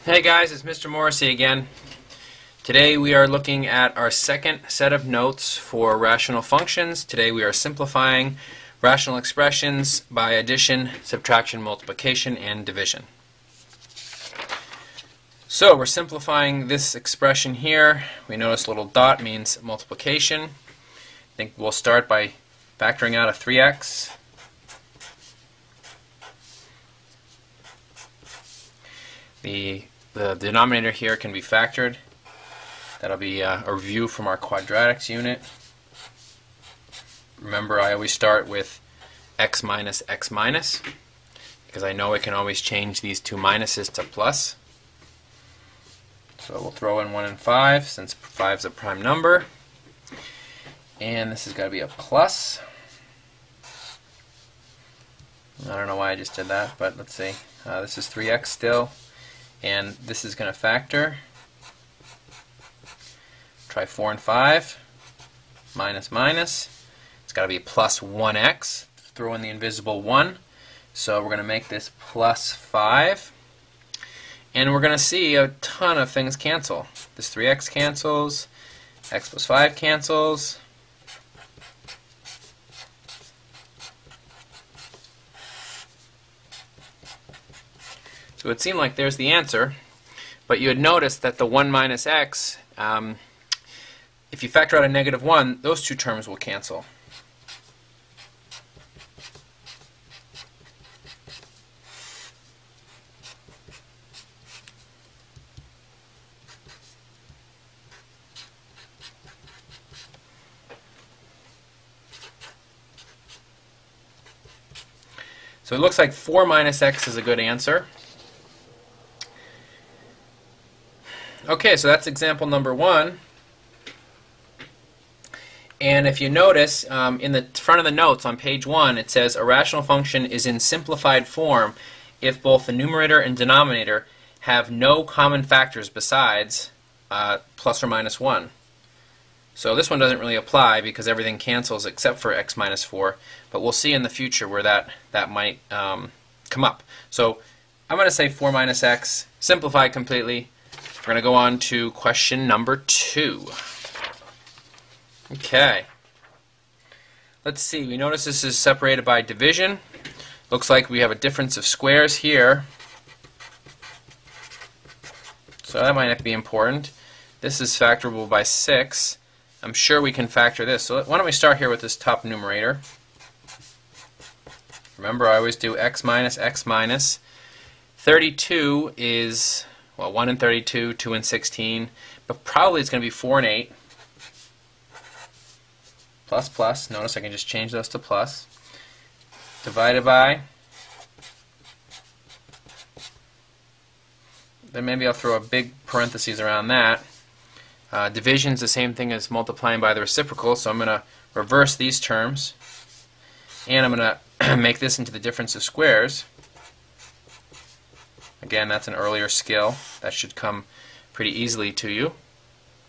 Hey guys, it's Mr. Morrissey again. Today we are looking at our second set of notes for rational functions. Today we are simplifying rational expressions by addition, subtraction, multiplication, and division. So we're simplifying this expression here. We notice a little dot means multiplication. I think we'll start by factoring out a 3x. The denominator here can be factored. That'll be a review from our quadratics unit. Remember, I always start with x minus x minus, because I know I can always change these two minuses to plus. So we'll throw in 1 and 5, since 5 is a prime number. And this has got to be a plus. I don't know why I just did that, but let's see. This is 3x still. And this is going to factor. Try 4 and 5. Minus, minus. It's got to be plus 1x. Throw in the invisible 1. So we're going to make this plus 5. And we're going to see a ton of things cancel. This 3x cancels. X plus 5 cancels. So it seemed like there's the answer, but you had noticed that the 1 minus x, if you factor out a negative 1, those two terms will cancel. So it looks like 4 minus x is a good answer. Okay, so that's example number 1. And if you notice, in the front of the notes on page 1, it says a rational function is in simplified form if both the numerator and denominator have no common factors besides plus or minus 1. So this one doesn't really apply because everything cancels except for x minus 4, but we'll see in the future where that might come up. So I'm going to say 4 minus x, simplify completely. We're going to go on to question number 2. Okay. Let's see. We notice this is separated by division. Looks like we have a difference of squares here. So that might not be important. This is factorable by 6. I'm sure we can factor this. So why don't we start here with this top numerator. Remember, I always do x minus x minus. 32 is... well, 1 and 32, 2 and 16, but probably it's going to be 4 and 8. Plus, plus. Notice I can just change those to plus. Divided by. Then maybe I'll throw a big parentheses around that. Division is the same thing as multiplying by the reciprocal, so I'm going to reverse these terms. And I'm going to make this into the difference of squares. Again, that's an earlier skill. That should come pretty easily to you,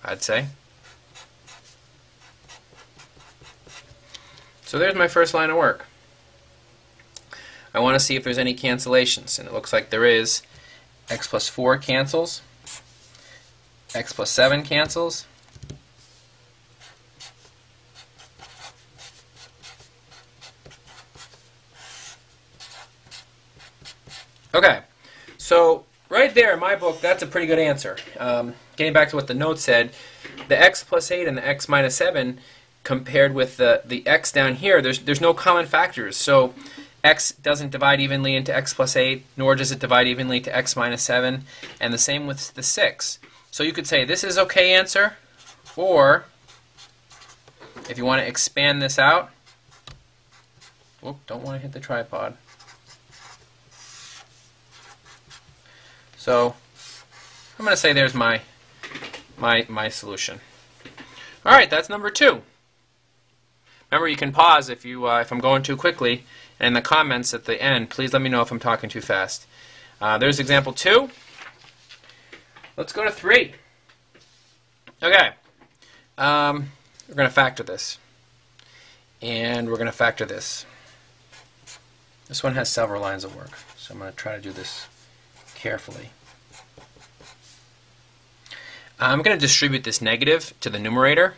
I'd say. So there's my first line of work. I want to see if there's any cancellations, and it looks like there is. X plus 4 cancels. X plus 7 cancels. Okay. So right there in my book, that's a pretty good answer. Getting back to what the note said, the x plus 8 and the x minus 7 compared with the x down here, there's no common factors. So x doesn't divide evenly into x plus 8, nor does it divide evenly to x minus 7, and the same with the 6. So you could say this is okay answer, or if you want to expand this out, whoop, don't want to hit the tripod. So I'm going to say there's my solution. All right, that's number 2. Remember, you can pause if I'm going too quickly, and in the comments at the end, please let me know if I'm talking too fast. There's example 2. Let's go to 3. Okay, we're going to factor this, and we're going to factor this. This one has several lines of work, so I'm going to try to do this carefully. I'm going to distribute this negative to the numerator.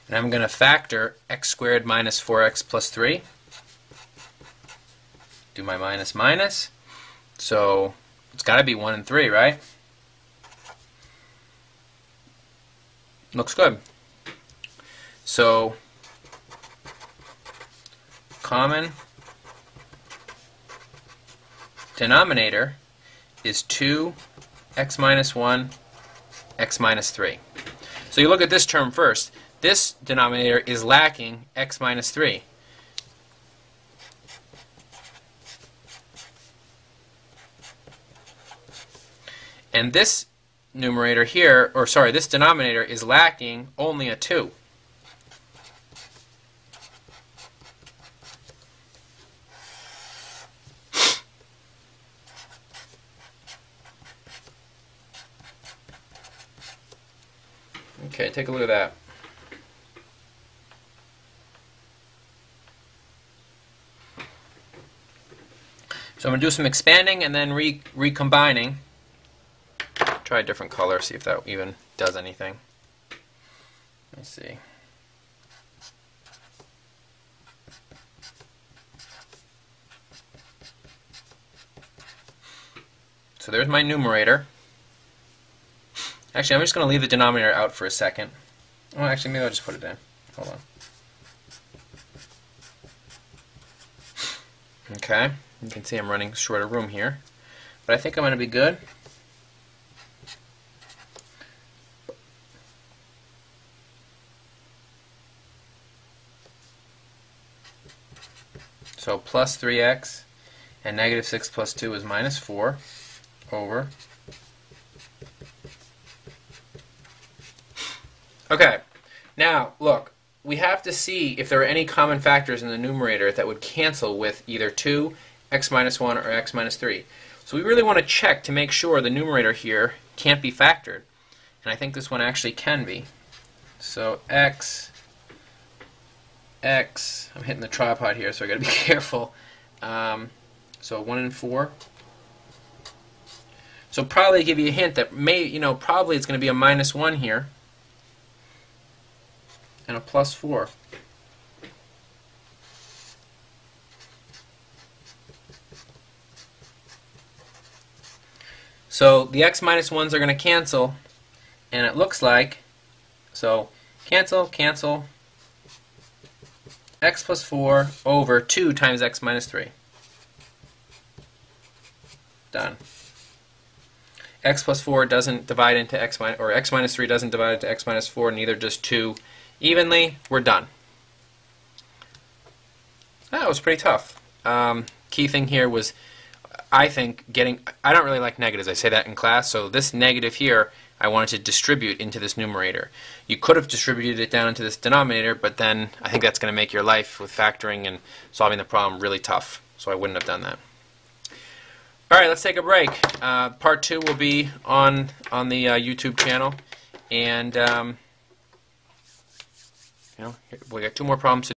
And I'm going to factor x squared minus 4x plus 3. Do my minus minus. So it's got to be 1 and 3, right? Looks good. So common denominator is 2x minus 1, x minus 3. So you look at this term first. This denominator is lacking x minus 3. And this numerator here, or sorry, this denominator is lacking only a 2. Okay, take a look at that. So I'm going to do some expanding and then recombining. Try a different color, see if that even does anything. Let me see. So there's my numerator. Actually, I'm just going to leave the denominator out for a second. Oh, actually, maybe I'll just put it in. Hold on. Okay, you can see I'm running short of room here. But I think I'm going to be good. So plus 3x and negative 6 plus 2 is minus 4 over. Okay, now look, we have to see if there are any common factors in the numerator that would cancel with either 2, x minus 1, or x minus 3. So we really want to check to make sure the numerator here can't be factored. And I think this one actually can be. So I'm hitting the tripod here, so I got to be careful. So 1 and 4. So probably give you a hint that probably it's going to be a minus 1 here and a plus 4. So the x minus 1s are going to cancel, and it looks like, so cancel, cancel, x plus 4 over 2 times x minus 3. Done. X plus 4 doesn't divide into x minus, or x minus 3 doesn't divide into x minus 4, neither does 2 evenly. We're done. That was pretty tough. Key thing here was, I think, I don't really like negatives. I say that in class, so this negative here I wanted to distribute into this numerator. You could have distributed it down into this denominator, but then I think that's going to make your life with factoring and solving the problem really tough, so I wouldn't have done that. Alright, let's take a break. Part 2 will be on the YouTube channel, and we got 2 more problems to